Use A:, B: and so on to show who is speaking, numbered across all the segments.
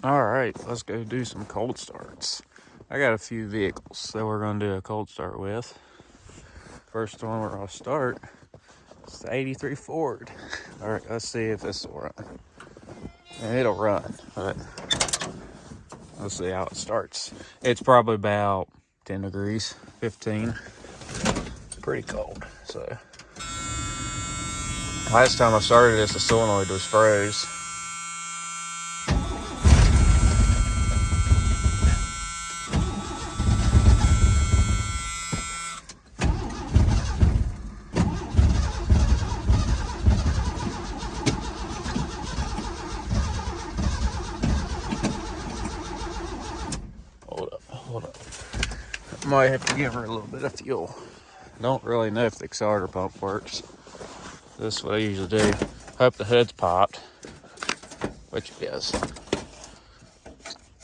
A: All right, let's go do some cold starts. I got a few vehicles that we're gonna do a cold start with. First one we're gonna start is the 83 Ford. All right, let's see if this will run. And it'll run, but let's see how it starts. It's probably about 10 degrees, 15. Pretty cold, so. Last time I started this, the solenoid was froze. Hold up. Might have to give her a little bit of fuel. Don't really know if the accelerator pump works. This is what I usually do. Hope the hood's popped, which it is.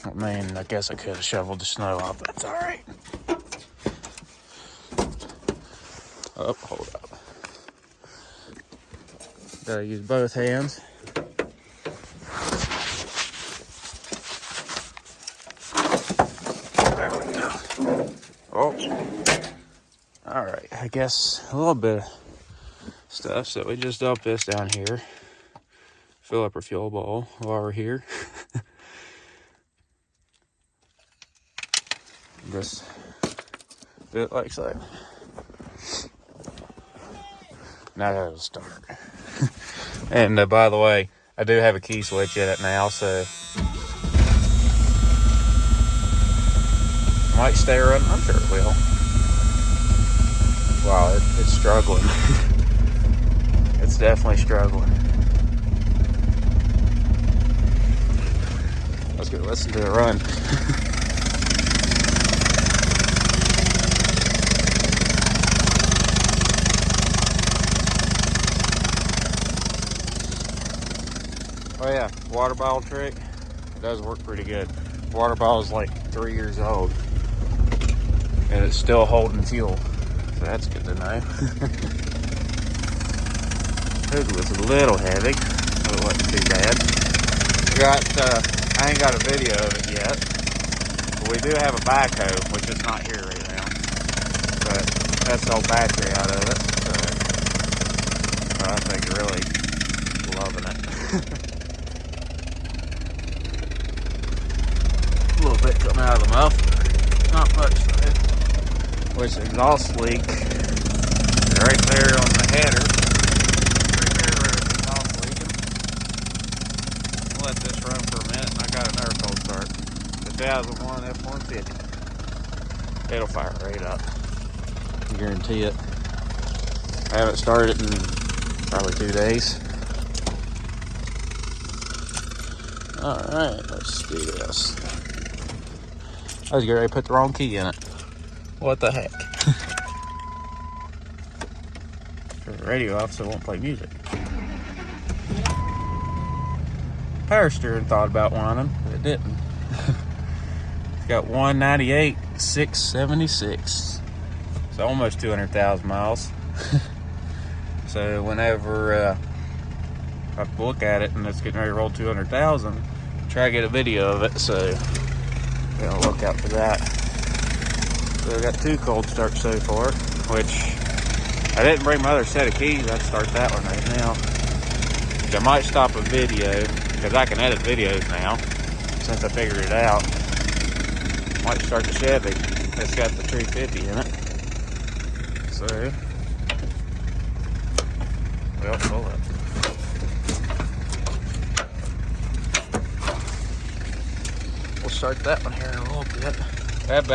A: I mean, I guess I could have shoveled the snow off, but that's all right. Oh, hold up. Gotta use both hands. There we go. Oh, all right. I guess a little bit of stuff. So we just dump this down here. Fill up our fuel bowl while we're here. Just do it like so. Now that'll start. And by the way, I do have a key switch in it now, so might stay running. I'm sure it will. Wow, it's struggling. It's definitely struggling. Let's go listen to it run. Oh yeah, water bottle trick. It does work pretty good. Water bottle is like 3 years old, and it's still holding fuel. So that's good to know. Hood was a little heavy, but it wasn't too bad. I ain't got a video of it yet, but we do have a backhoe, which is not here right now. But that's the whole battery out of it. So I think you're really loving it. A little bit coming out of the muffler, not much though. Which exhaust leak right there on the header. Right there where it's exhaust leaking. I'll let this run for a minute and I got another cold start. The 2001 F-150. It'll fire right up. I guarantee it. I haven't started in probably 2 days. Alright, let's do this. I was getting ready to put the wrong key in it. What the heck? Turn the radio off so it won't play music. Power steering thought about whining, but it didn't. It's got 198,676. It's almost 200,000 miles. So whenever I look at it and it's getting ready to roll 200,000, try to get a video of it, so I'll look out for that. So I got 2 cold starts so far, which I didn't bring my other set of keys. I'd start that one right now. Which I might stop a video because I can edit videos now since I figured it out. Might start the Chevy. It's got the 350 in it. So, well, hold up. We'll start that one here in a little bit. That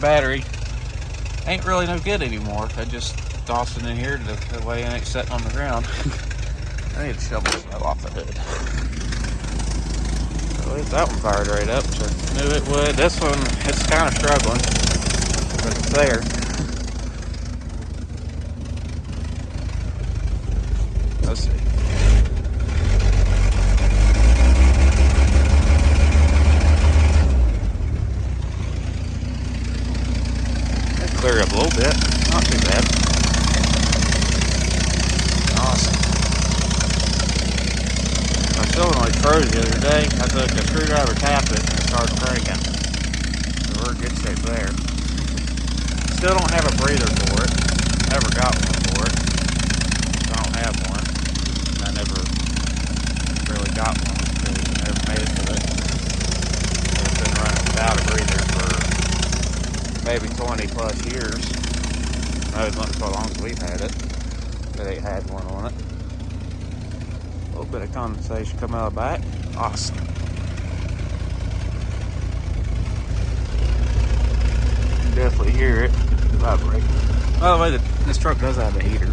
A: battery ain't really no good anymore. I just tossed it in here the way it ain't sitting on the ground. I need to shovel snow off the hood. So at least that one fired right up, which I knew it would. This one, it's kind of struggling, but it's there. Let's see. Clear up a little bit, not too bad. Awesome. My solenoid froze the other today. I took a screwdriver, tapped it, and it started cranking. So we're in good shape there. Still don't have a breather for it. Never got one for it. I don't have one. I never really got one because I never made it to it. So it's been running without a breather for maybe 20 plus years. No, it's not so long as we've had it. But ain't had one on it. A little bit of condensation coming out of the back. Awesome. You definitely hear it vibrating. By the way, this truck does have a heater.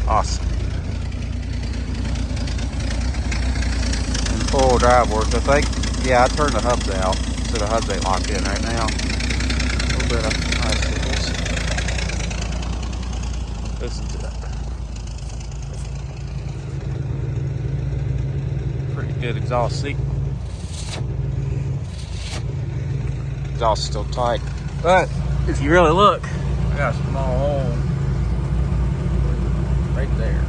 A: Awesome. And full drive works. I think, yeah, I turned the hubs out. So the hubs ain't locked in right now. A little bit of icicles. Listen to that. Pretty good exhaust seat. Exhaust is still tight. But if you really look, I got a small hole right there.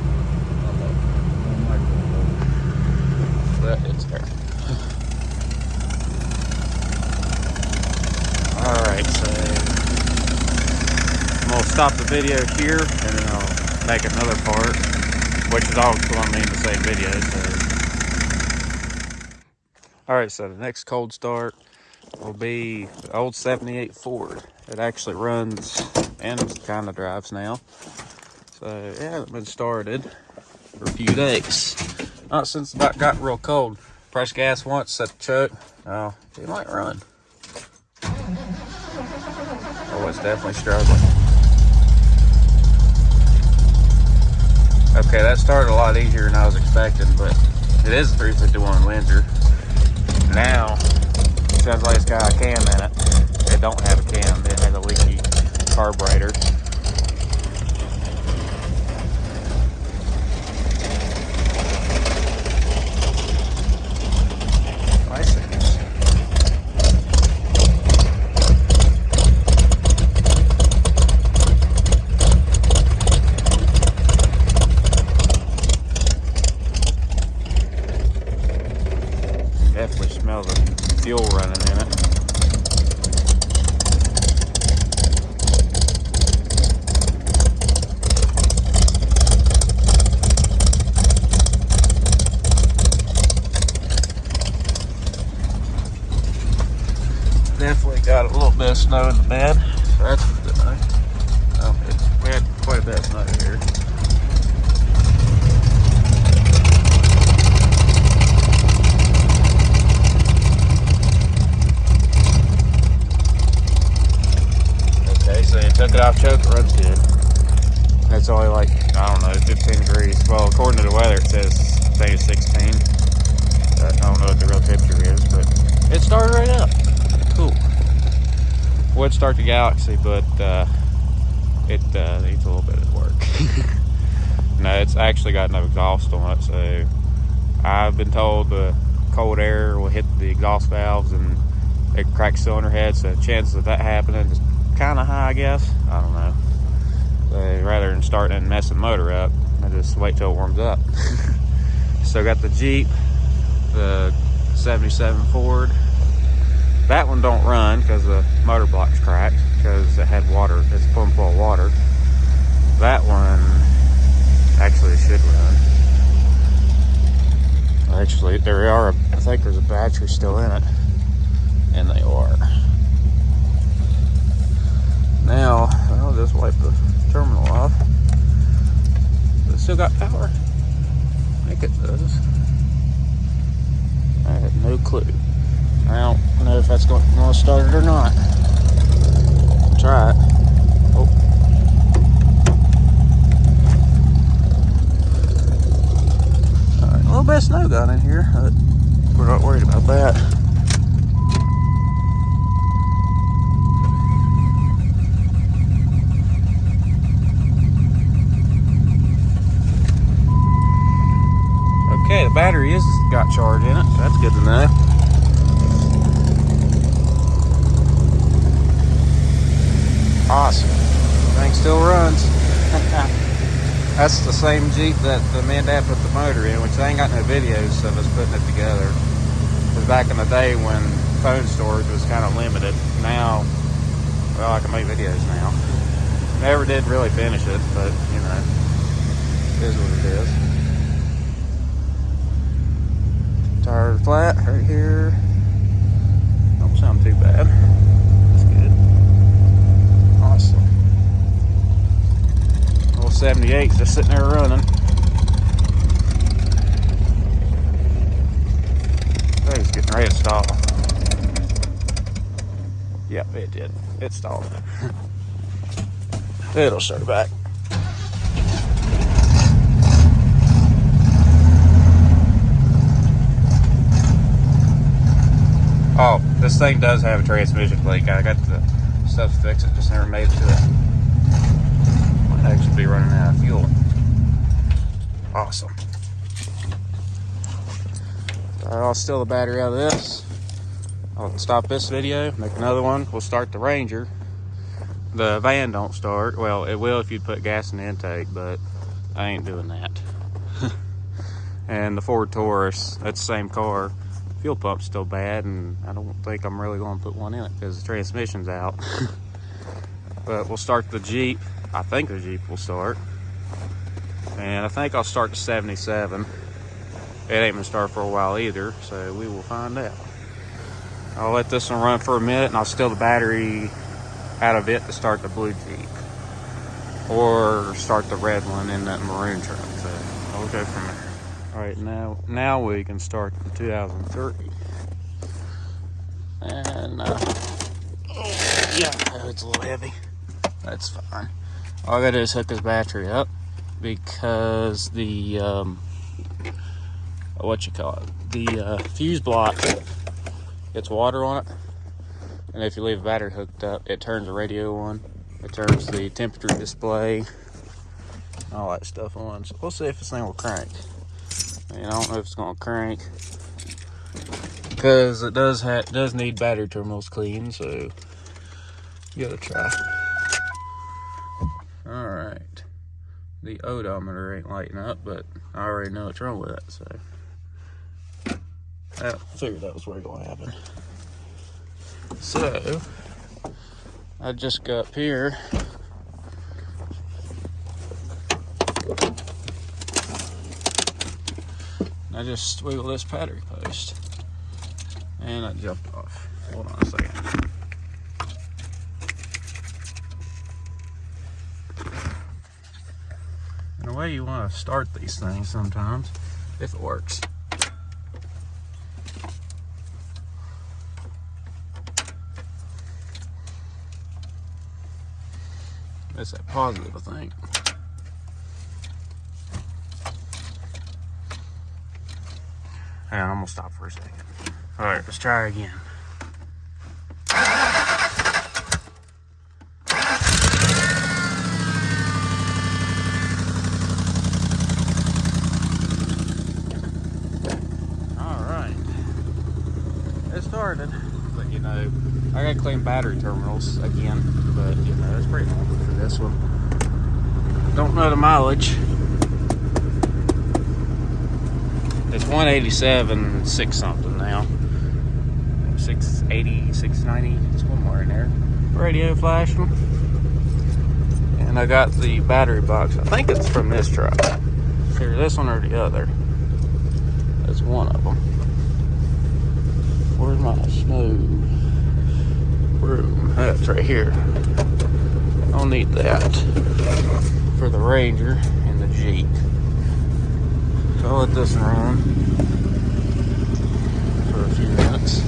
A: But it's there. Alright, so I'm going to stop the video here and then I'll make another part, which is all going to be in the same video. So. Alright, so the next cold start will be the old 78 Ford. It actually runs and kind of drives now. So it hasn't been started for a few days. Not since it got real cold. Press gas once, set the choke. Oh, it might run. Oh, it's definitely struggling. Okay, that started a lot easier than I was expecting, but it is a 351 Windsor. Now, it sounds like it's got a cam in it. It don't have a cam, it has a leaky carburetor. Bicycles. Definitely smell the fuel running in it. Definitely got a little bit of snow in the bed, so that's good. We had quite a bit of snow here. Okay, so you took it off choke, it runs good. It's only like, I don't know, 15 degrees. Well, according to the weather, it says I think it's 16. I don't know what the real temperature is, but it started right up. Cool. Would start the Galaxy, but it needs a little bit of work. No, it's actually got no exhaust on it, so I've been told the cold air will hit the exhaust valves and it cracks cylinder head, so chances of that happening is kind of high, I guess. I don't know. So rather than starting and messing the motor up, I just wait till it warms up. So got the Jeep, the 77 Ford. That one don't run because the motor block's cracked because it had water. It's plumb full of water. That one actually should run. Actually, there are. I think there's a battery still in it, and they are. Now I'll just wipe the terminal off. Does it still got power? I think it does. I have no clue. I don't know if that's going to start it or not. I'll try it. Oh. Alright, a little bit of snow got in here, but we're not worried about that. Okay, the battery is got charge in it, so that's good to know. Awesome. Thing still runs. That's the same Jeep that the man dad put the motor in, which I ain't got no videos of us putting it together. Because back in the day when phone storage was kind of limited, now, well, I can make videos now. Never did really finish it, but you know, it is what it is. Tire flat right here. Don't sound too bad. That's good. Awesome. Little 78's just sitting there running. Oh, he's getting ready to stall. Yep, it did. It stalled. It'll start back. Oh, this thing does have a transmission leak. I got the stuff to fix it, just never made it to it. Might actually be running out of fuel. Awesome. I'll steal the battery out of this. I'll stop this video, make another one. We'll start the Ranger. The van don't start. Well, it will if you put gas in the intake, but I ain't doing that. And the Ford Taurus, that's the same car. Fuel pump's still bad, and I don't think I'm really going to put one in it because the transmission's out. But we'll start the Jeep. I think the Jeep will start. And I think I'll start the 77. It ain't gonna start for a while either, so we will find out. I'll let this one run for a minute, and I'll steal the battery out of it to start the blue Jeep. Or start the red one in that maroon truck, so I'll go from there. Alright, now we can start the 2003. And, oh, yeah, it's a little heavy. That's fine. All I gotta do is hook this battery up, because the, the fuse block gets water on it. And if you leave the battery hooked up, it turns the radio on. It turns the temperature display, all that stuff on. So we'll see if this thing will crank. And I don't know if it's gonna crank because it does need battery terminals cleaned, so give it a try. All right, the odometer ain't lighting up, but I already know what's wrong with it, so I figured that was where it's gonna happen. So I just got up here. I just wiggle this battery post and I jumped off. Hold on a second. In a way, you want to start these things sometimes if it works. That's that positive, I think. And I'm gonna stop for a second. All right, let's try again. All right, it started, but you know, I gotta clean battery terminals again, but you know, it's pretty normal for this one. Don't know the mileage. It's 187, 6 something now. 680, 690, it's one more in there. Radio flashing. And I got the battery box. I think it's from this truck. Either this one or the other. That's one of them. Where's my snow room? That's right here. I'll need that for the Ranger and the Jeep. So I'll let this run for a few minutes.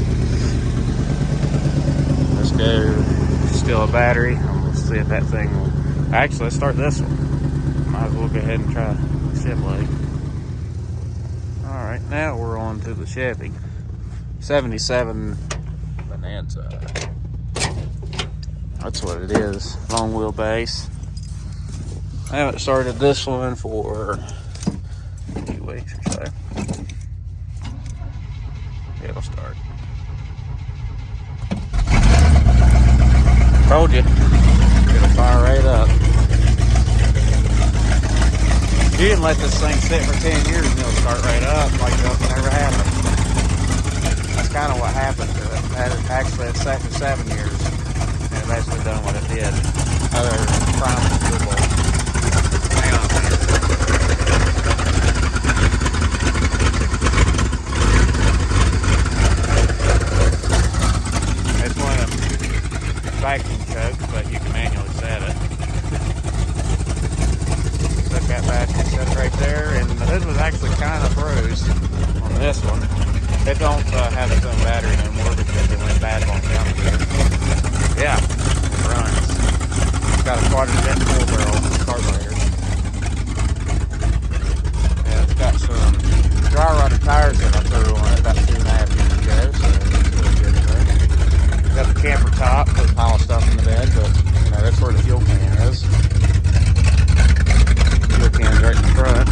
A: Let's go steal a battery and we'll see if that thing will. Actually, let's start this one. Might as well go ahead and try Chevy. Alright, now we're on to the Chevy 77 Bonanza. That's what it is, long wheelbase. I haven't started this one for weeks or so. It'll start. Told you, it'll fire right up. You can let this thing sit for 10 years and it'll start right up like nothing ever happened. That's kind of what happened to it. Actually, it sat for 7 years and it basically done what it did. Other than priming fuel bowl. Hang on a minute. It's one of them vacuum chokes, but you can manually set it. Set that basket, set it right there, and the hood was actually kind of froze on this one. It don't have its own battery no more because it went bad long down here. Yeah, it runs. It's got a quadrant full barrel carburetor. Yeah, it's got some dry rotted tires that I threw on it about 2.5 years ago, so it's really good there. Got the camper top, put a pile of stuff in the bed, but you know that's where the fuel can is. Fuel can's right in the front.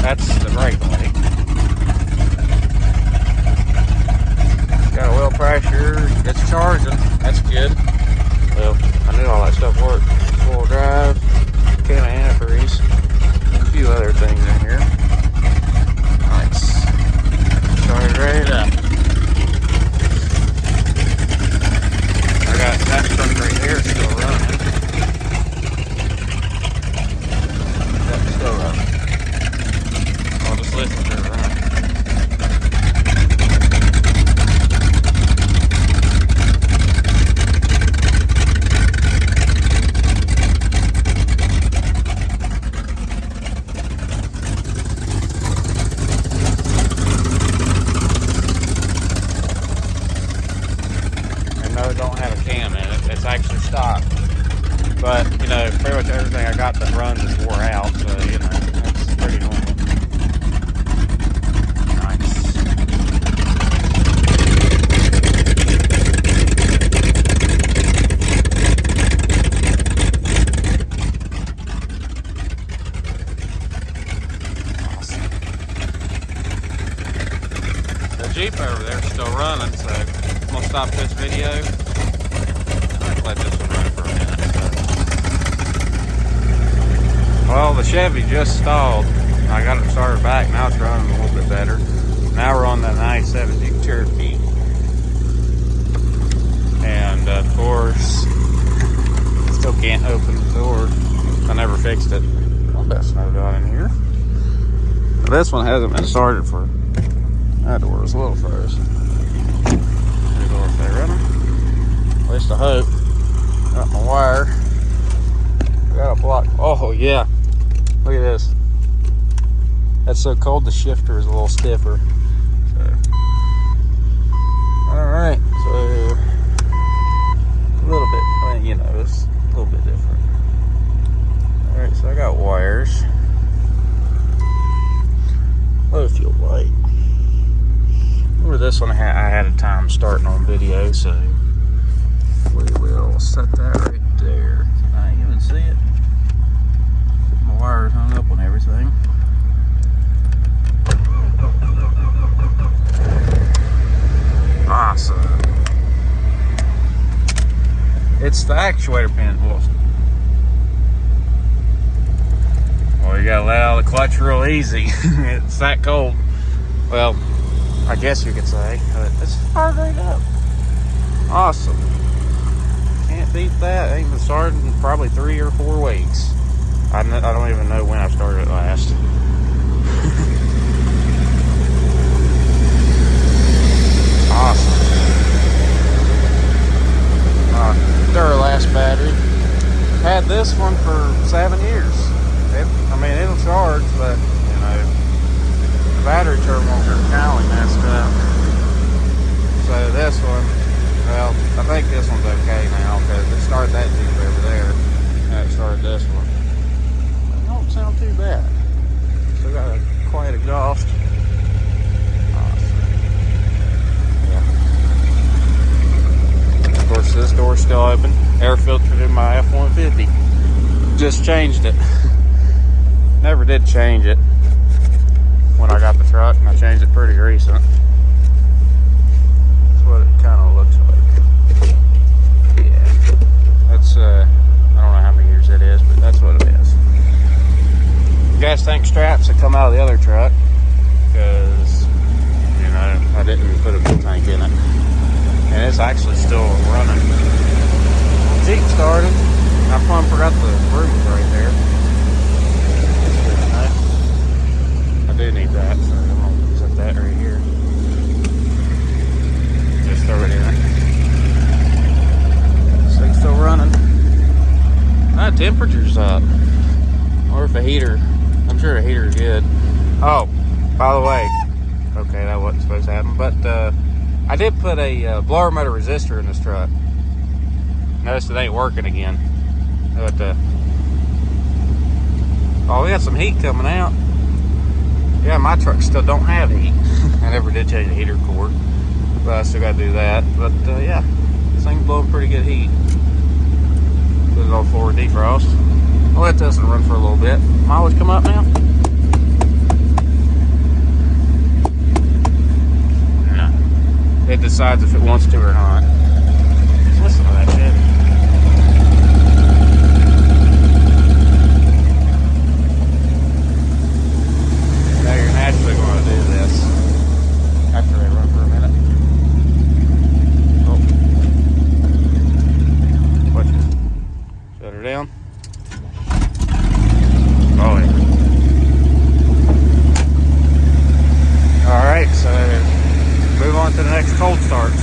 A: That's the brake light. Got a oil pressure. It's charging. That's good. Well, I knew all that stuff worked. 4-wheel drive, can of antifreeze, and a few other things in here. Nice. Started right up. I got that truck right here still running. That's still running. I'll just listen to it run. Don't have a cam in it. It's actually stock. But, you know, pretty much everything I got that runs is wore out, so, you know, that's pretty normal. Nice. Awesome. The Jeep over there is still running, so I'm gonna stop this video. Let this one run for a minute. Well, the Chevy just stalled. I got it started back. Now it's running a little bit better. Now we're on the 970 Cherokee. And of course, still can't open the door. I never fixed it. Well, that's no doubt in here. But this one hasn't been started for. That door is a little froze. If they run them. At least I hope. Got my wire. Got a block. Oh yeah. Look at this. That's so cold the shifter is a little stiffer. So. Alright, so a little bit, well, you know, it's a little bit different. Alright, so I got wires. Low fuel light. Remember this one I had a time starting on video, so we will set that right there. Can I even see it? My wires hung up on everything. Awesome. It's the actuator pin. Well, you gotta let out the clutch real easy. It's that cold. Well, I guess you could say, but it's fired right up. Awesome. Can't beat that. I ain't been started in probably 3 or 4 weeks. I don't even know when I started it last. Awesome. Duralast battery. Had this one for 7 years. I mean, it'll charge, but, you know, battery terminals are kind of messed up. So this one, well, I think this one's okay now because it started that Jeep over there and it started this one. It don't sound too bad. Still got a quiet exhaust. Awesome. Yeah. Of course, this door's still open. Air filtered in my F-150. Just changed it. Never did change it when I got the truck, and I changed it pretty recent. That's what it kind of looks like. Yeah, that's I don't know how many years it is, but that's what it is. it's actually still running. Jeep started. I plumb forgot the room was right there. I do need that, so I'm gonna set that right here. Just throw it in. This thing's still running. Temperature's up. Or if a heater, I'm sure a heater is good. Oh, by the way, okay, that wasn't supposed to happen, but I did put a blower motor resistor in this truck. Notice it ain't working again. But oh, we got some heat coming out. Yeah, my truck still don't have heat. I never did change the heater cord, but I still gotta do that. But yeah, this thing's blowing pretty good heat. Put it on forward defrost. I'll let this one run for a little bit. Mileage come up now? Yeah. It decides if it wants to or not. Listen to that Chevy. Now you're naturally going to do this after they run for a minute. Oh. Watch it. Shut her down. Oh, yeah. Alright, so move on to the next cold starts.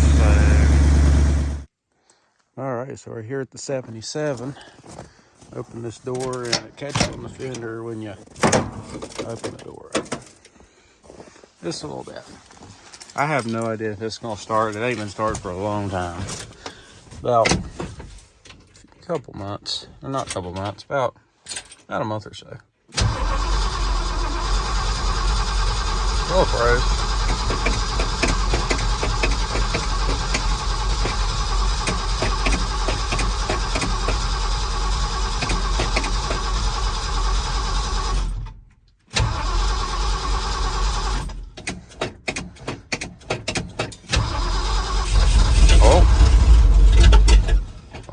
A: Alright, so we're here at the 77. Open this door and it catches on the fender when you open the door up. Just a little bit. I have no idea if this is going to start. It ain't been started for a long time. About a couple months. Or not a couple months. About a month or so. Oh, bros.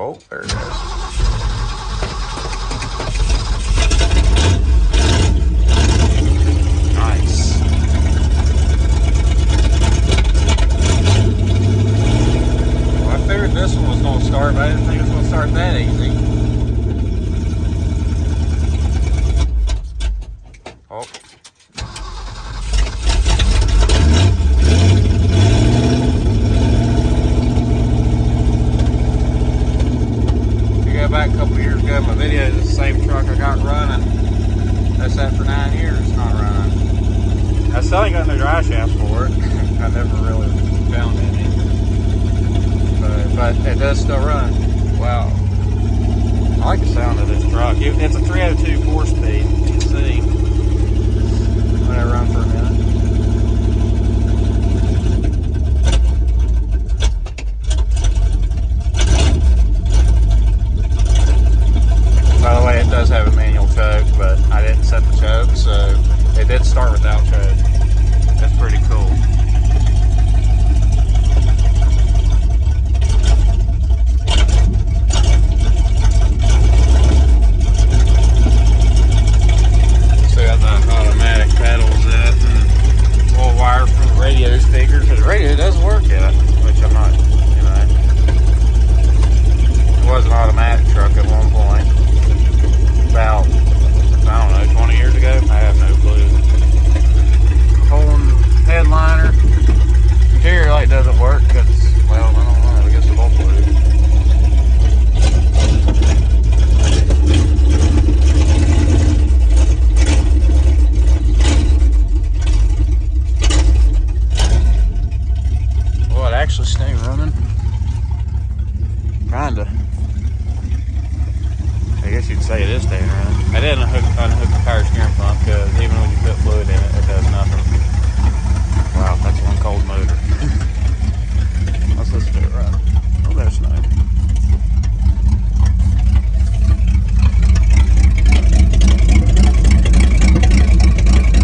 A: Oh, there it goes. Nice. Well, I figured this one was going to start, but I didn't think it was going to start that easy. Oh. Back a couple years ago, my video is the same truck I got running. That's that for 9 years, not running. I still ain't got no dry shafts for it. I never really found any. But it does still run. Wow. I like the sound of this truck. It's a 302 4-speed. You can see. Let it run for a minute. By the way, it does have a manual choke, but I didn't set the choke, so it did start without choke. That's pretty cool. So got the automatic pedals and little wire from the radio speaker, because the radio does work yet, which I'm not, you know. It was an automatic truck at one point. About, I don't know, 20 years ago? I have no clue. Pulling headliner. Interior light doesn't work because, well, I don't know, I guess the bolt blew. Well, it actually stayed running. Kinda. I guess you'd say it is staying running. I didn't unhook the power steering pump because even when you put fluid in it, it does nothing. Wow, that's one cold motor. Let's listen to it run. Oh, there's no.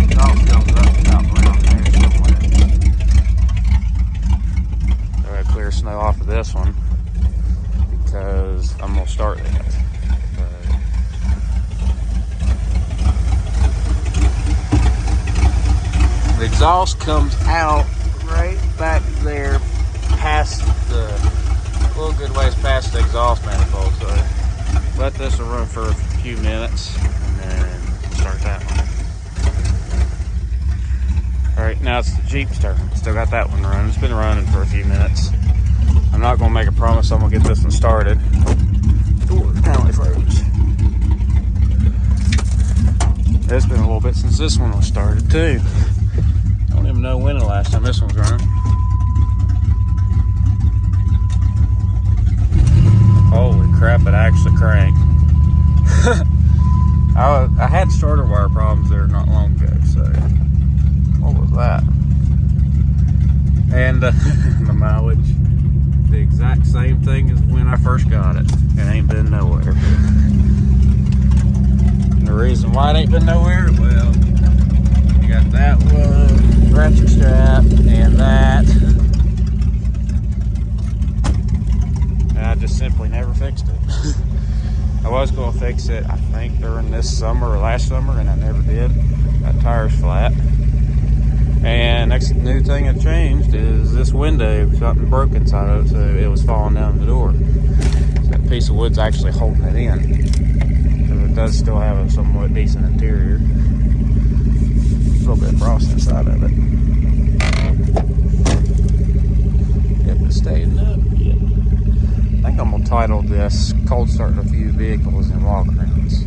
A: Exhaust comes up top around there somewhere. So I gotta clear snow off of this one because I'm gonna start that. The exhaust comes out right back there past past the, a little good ways past the exhaust manifold. So let this run for a few minutes and then start that one. All right, now it's the Jeep's turn. Still got that one running. It's been running for a few minutes. I'm not gonna make a promise I'm gonna get this one started. Ooh, it apparently froze. It's been a little bit since this one was started too. I don't even know when the last time this one was running. Holy crap, it actually cranked. I had starter wire problems there not long ago, so what was that? And the mileage, the exact same thing as when I first got it. It ain't been nowhere. And the reason why it ain't been nowhere, well, you got that one, ratchet strap, and that. And I just simply never fixed it. I was going to fix it, I think, during this summer or last summer, and I never did. That tire's flat. And next new thing that changed is this window, something broke inside of it, so it was falling down the door. So that piece of wood's actually holding it in. So it does still have a somewhat decent interior. A little bit of frost inside of it. If it's staying up, yeah. I think I'm gonna title this "Cold Starting a Few Vehicles in Walkarounds."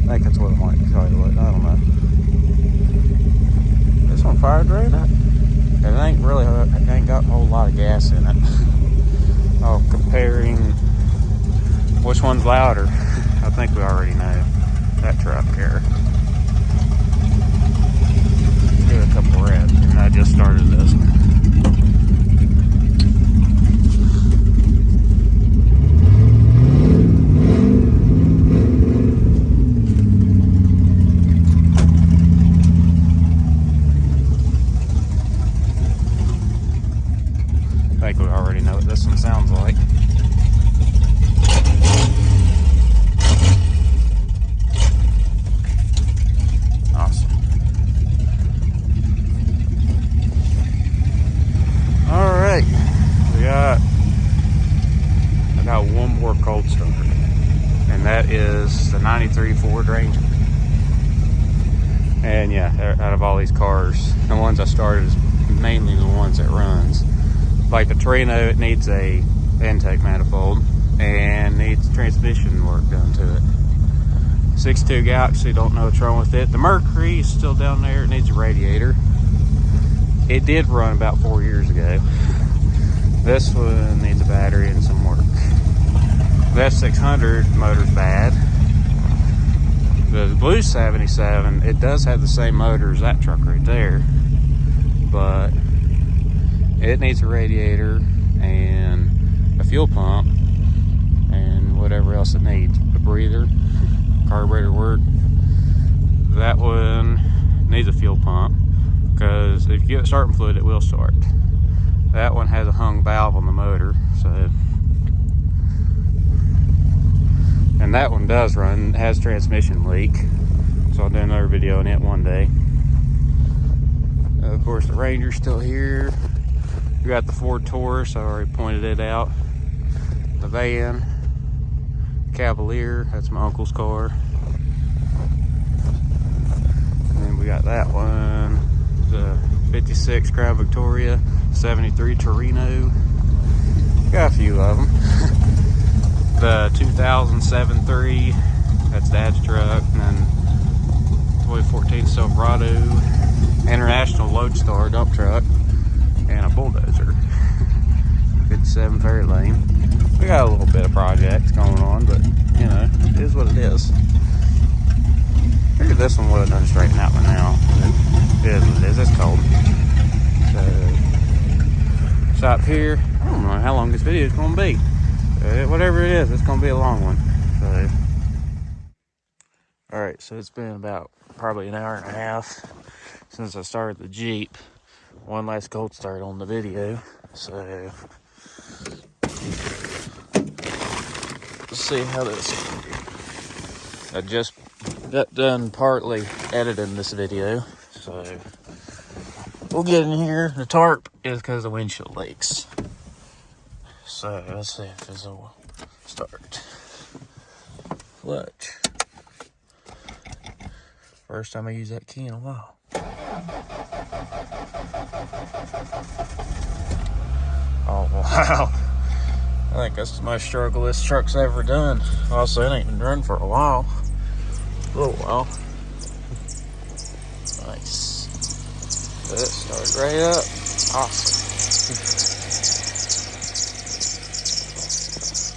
A: I think that's what I might title it. I don't know. This one fired right up. It ain't got a whole lot of gas in it. Oh, comparing which one's louder, I think we already know. That truck here. Give it a couple revs, and I just started this one. I think we already know what this one sounds like. Awesome. All right, I got one more cold starter, and that is the '93 Ford Ranger. And yeah, out of all these cars, the ones I started is mainly the ones that runs. Like the Torino, it needs a intake manifold and needs transmission work done to it. 6.2 Galaxy, don't know what's wrong with it. The Mercury is still down there, it needs a radiator. It did run about 4 years ago. This one needs a battery and some work. The F600 motor's bad. The Blue 77, it does have the same motor as that truck right there, but it needs a radiator and a fuel pump and whatever else it needs. A breather, carburetor work. That one needs a fuel pump because if you get starting fluid, it will start. That one has a hung valve on the motor, so. And that one does run, has transmission leak. So I'll do another video on it one day. Of course, the Ranger's still here. We got the Ford Taurus, I already pointed it out. The van, Cavalier, that's my uncle's car. And then we got that one, the 56 Crown Victoria, 73 Torino. Got a few of them. The 2007 that's Dad's truck, and then 2014 Silverado, International Lodestar dump truck, and a bulldozer. 57 Fairlane. We got a little bit of projects going on, but you know, it is what it is. Figured this one would have done straighten out by now. It is what it is. It's cold. So, stop here. I don't know how long this video is going to be. Whatever it is, it's going to be a long one. So, all right, so it's been about probably an hour and a half since I started the Jeep. One last cold start on the video. So let's see how this. I just got done partly editing this video, so we'll get in here. The tarp is because of windshield leaks. So let's see if this will start. Clutch. First time I use that key in a while. Oh wow. I think that's the most struggle this truck's ever done. Also, it ain't been run for a while. A little while. Nice. That started right up. Awesome.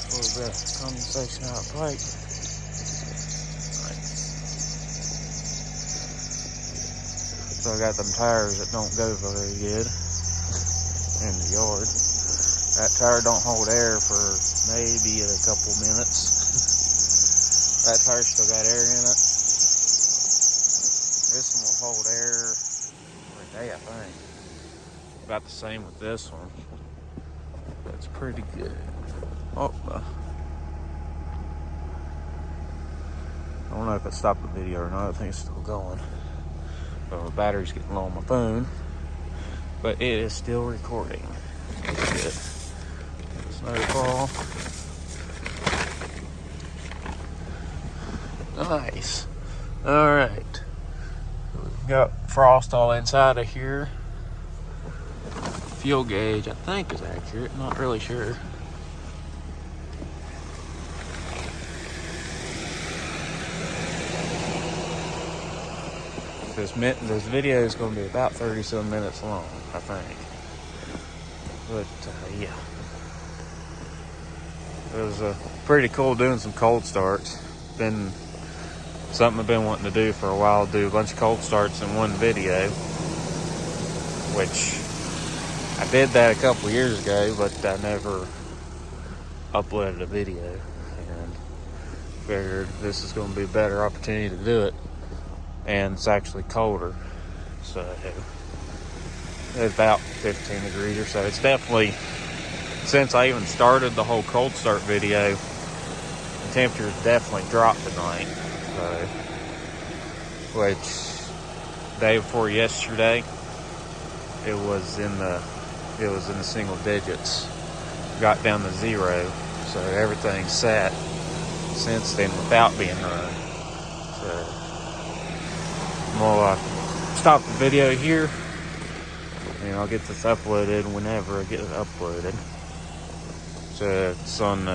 A: A little bit of condensation out of pipe. Nice. So I got them tires that don't go very good in the yard. That tire don't hold air for maybe a couple minutes. That tire still got air in it. This one will hold air for a day, I think. About the same with this one. That's pretty good. Oh, I don't know if it stopped the video or not. I think it's still going. But my battery's getting low on my phone. But it is still recording. That's good. Snowfall. Nice. Alright. We've got frost all inside of here. Fuel gauge, I think, is accurate. Not really sure. This video is going to be about 30-some minutes long, I think. But, yeah. It was pretty cool doing some cold starts. Been something I've been wanting to do for a while, do a bunch of cold starts in one video. Which, I did that a couple years ago, but I never uploaded a video. And figured this is going to be a better opportunity to do it. And it's actually colder. So, it's about 15 degrees or so. It's definitely, since I even started the whole cold start video, the temperature's definitely dropped tonight. So, which, day before yesterday, it was in the single digits. Got down to 0. So everything's sat since then without being run. So, I'll stop the video here. And I'll get this uploaded whenever I get it uploaded. So it's on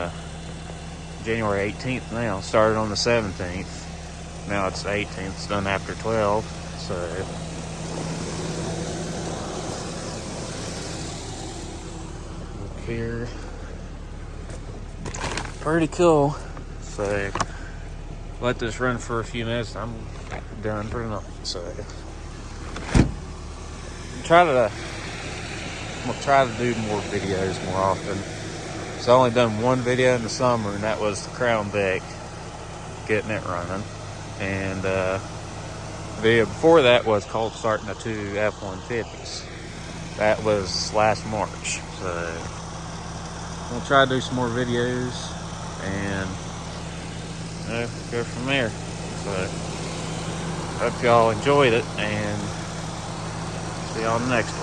A: January 18th now. Started on the 17th. Now it's the 18th. It's done after 12. So look here. Pretty cool. So let this run for a few minutes. I'm done for tonight. So I'm gonna try to do more videos more often. So I only done one video in the summer, and that was the Crown Vic, getting it running. And the video before that was cold starting the 2 F-150s. That was last March. So I'm gonna try to do some more videos and go from there. So hope y'all enjoyed it, and see y'all in the next one.